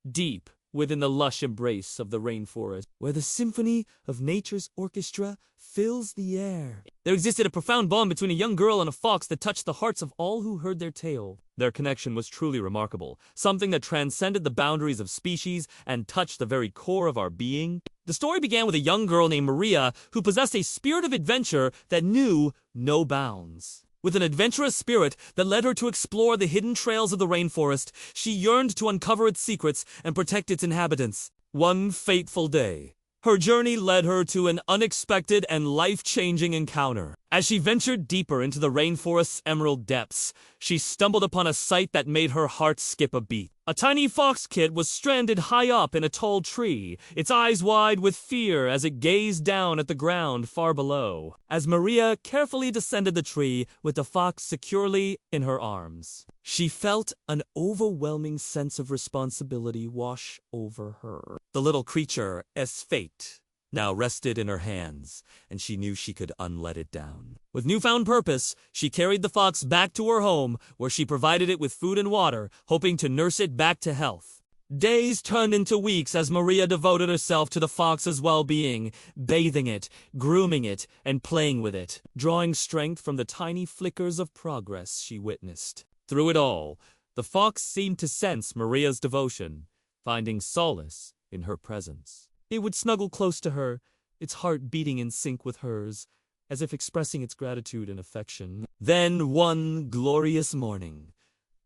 deep within the lush embrace of the rainforest, where the symphony of nature's orchestra fills the air. There existed a profound bond between a young girl and a fox that touched the hearts of all who heard their tale. Their connection was truly remarkable, something that transcended the boundaries of species and touched the very core of our being. The story began with a young girl named Maria who possessed a spirit of adventure that knew no bounds. With an adventurous spirit that led her to explore the hidden trails of the rainforest, she yearned to uncover its secrets and protect its inhabitants. One fateful day, her journey led her to an unexpected and life-changing encounter. As she ventured deeper into the rainforest's emerald depths, she stumbled upon a sight that made her heart skip a beat. A tiny fox kid was stranded high up in a tall tree, its eyes wide with fear as it gazed down at the ground far below. As Maria carefully descended the tree with the fox securely in her arms, she felt an overwhelming sense of responsibility wash over her. The little creature, as fate, now rested in her hands, and she knew she could unlet it down. With newfound purpose, she carried the fox back to her home, where she provided it with food and water, hoping to nurse it back to health. Days turned into weeks as Maria devoted herself to the fox's well-being, bathing it, grooming it, and playing with it, drawing strength from the tiny flickers of progress she witnessed. Through it all, the fox seemed to sense Maria's devotion, finding solace in her presence. It would snuggle close to her, its heart beating in sync with hers, as if expressing its gratitude and affection. Then, one glorious morning,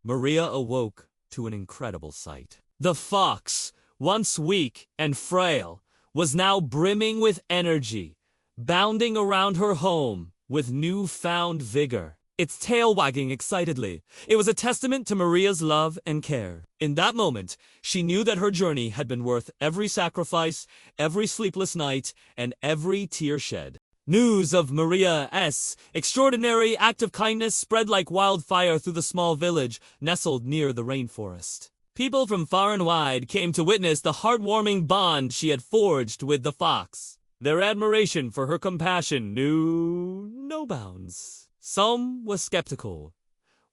Maria awoke to an incredible sight. The fox, once weak and frail, was now brimming with energy, bounding around her home with newfound vigor, its tail wagging excitedly. It was a testament to Maria's love and care. In that moment, she knew that her journey had been worth every sacrifice, every sleepless night, and every tear shed. News of Maria's extraordinary act of kindness spread like wildfire through the small village nestled near the rainforest. People from far and wide came to witness the heartwarming bond she had forged with the fox. Their admiration for her compassion knew no bounds. Some were skeptical,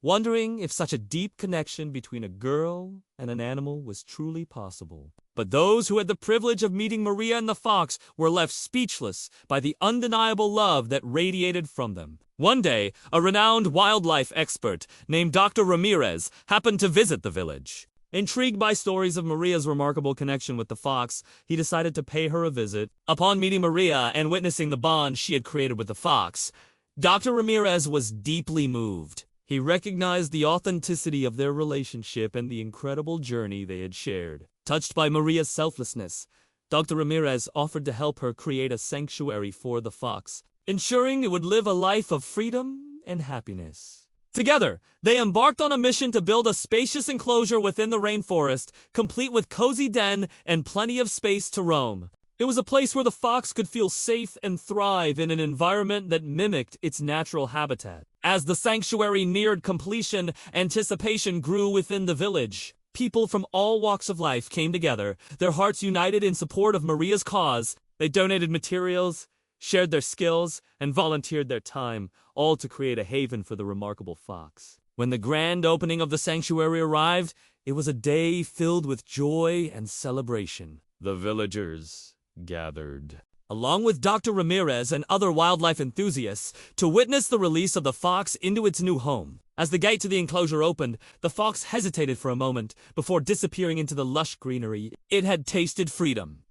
wondering if such a deep connection between a girl and an animal was truly possible. But those who had the privilege of meeting Maria and the fox were left speechless by the undeniable love that radiated from them. One day, a renowned wildlife expert named Dr. Ramirez happened to visit the village. Intrigued by stories of Maria's remarkable connection with the fox, he decided to pay her a visit. Upon meeting Maria and witnessing the bond she had created with the fox, Dr. Ramirez was deeply moved. He recognized the authenticity of their relationship and the incredible journey they had shared. Touched by Maria's selflessness, Dr. Ramirez offered to help her create a sanctuary for the fox, ensuring it would live a life of freedom and happiness. Together, they embarked on a mission to build a spacious enclosure within the rainforest, complete with cozy den and plenty of space to roam. It was a place where the fox could feel safe and thrive in an environment that mimicked its natural habitat. As the sanctuary neared completion, anticipation grew within the village. People from all walks of life came together, their hearts united in support of Maria's cause. They donated materials, shared their skills, and volunteered their time, all to create a haven for the remarkable fox. When the grand opening of the sanctuary arrived, it was a day filled with joy and celebration. The villagers gathered, along with Dr. Ramirez and other wildlife enthusiasts, to witness the release of the fox into its new home. As the gate to the enclosure opened, the fox hesitated for a moment before disappearing into the lush greenery. It had tasted freedom,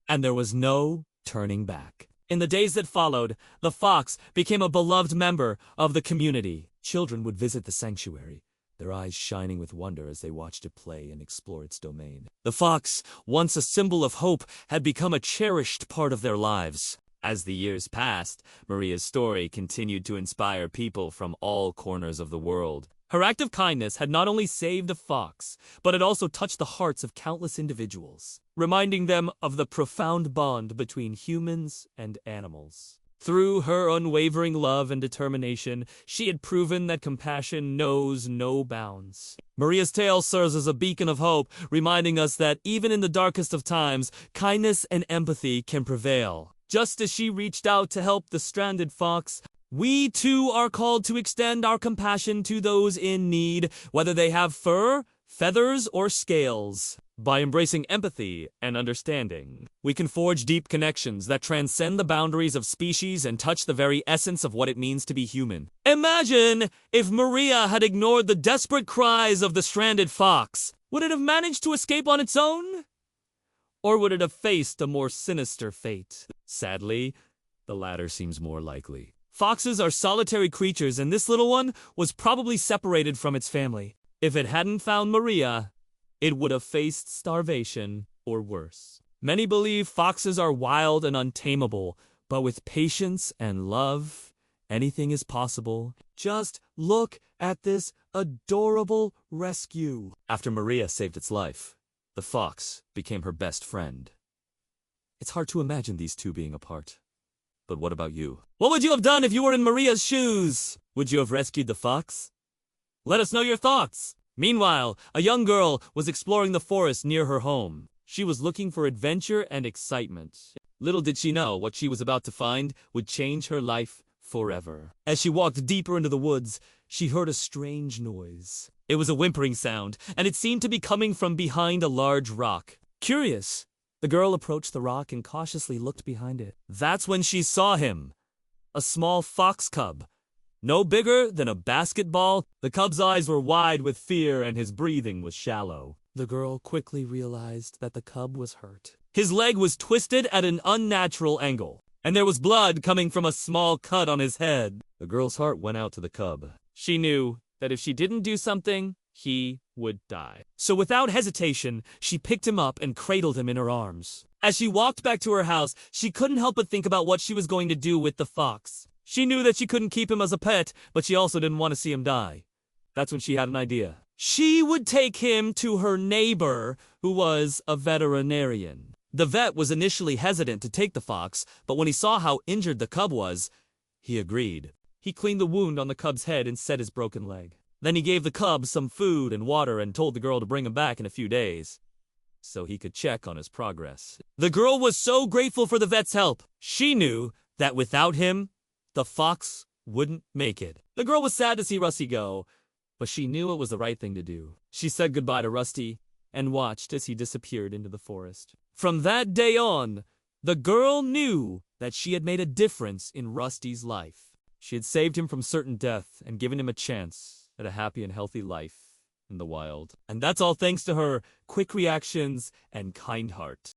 and there was no turning back. In the days that followed, the fox became a beloved member of the community. Children would visit the sanctuary, their eyes shining with wonder as they watched it play and explore its domain. The fox, once a symbol of hope, had become a cherished part of their lives. As the years passed, Maria's story continued to inspire people from all corners of the world. Her act of kindness had not only saved a fox, but it also touched the hearts of countless individuals, reminding them of the profound bond between humans and animals. Through her unwavering love and determination, she had proven that compassion knows no bounds. Maria's tale serves as a beacon of hope, reminding us that even in the darkest of times, kindness and empathy can prevail. Just as she reached out to help the stranded fox, we too are called to extend our compassion to those in need, whether they have fur, feathers, or scales. By embracing empathy and understanding, we can forge deep connections that transcend the boundaries of species and touch the very essence of what it means to be human. Imagine if Maria had ignored the desperate cries of the stranded fox. Would it have managed to escape on its own? Or would it have faced a more sinister fate? Sadly, the latter seems more likely. Foxes are solitary creatures, and this little one was probably separated from its family. If it hadn't found Maria, it would have faced starvation or worse. Many believe foxes are wild and untamable, but with patience and love, anything is possible. Just look at this adorable rescue. After Maria saved its life, the fox became her best friend. It's hard to imagine these two being apart. But what about you? What would you have done if you were in Maria's shoes? Would you have rescued the fox? Let us know your thoughts. Meanwhile, a young girl was exploring the forest near her home. She was looking for adventure and excitement. Little did she know what she was about to find would change her life forever. As she walked deeper into the woods, she heard a strange noise. It was a whimpering sound, and it seemed to be coming from behind a large rock. Curious, the girl approached the rock and cautiously looked behind it. That's when she saw him, a small fox cub. No bigger than a basketball, the cub's eyes were wide with fear and his breathing was shallow. The girl quickly realized that the cub was hurt. His leg was twisted at an unnatural angle, and there was blood coming from a small cut on his head. The girl's heart went out to the cub. She knew that if she didn't do something, he would die. So without hesitation, she picked him up and cradled him in her arms. As she walked back to her house, she couldn't help but think about what she was going to do with the fox. She knew that she couldn't keep him as a pet, but she also didn't want to see him die. That's when she had an idea. She would take him to her neighbor, who was a veterinarian. The vet was initially hesitant to take the fox, but when he saw how injured the cub was, he agreed. He cleaned the wound on the cub's head and set his broken leg. Then he gave the cub some food and water and told the girl to bring him back in a few days, so he could check on his progress. The girl was so grateful for the vet's help. She knew that without him, the fox wouldn't make it. The girl was sad to see Rusty go, but she knew it was the right thing to do. She said goodbye to Rusty and watched as he disappeared into the forest. From that day on, the girl knew that she had made a difference in Rusty's life. She had saved him from certain death and given him a chance at a happy and healthy life in the wild. And that's all thanks to her quick reactions and kind heart.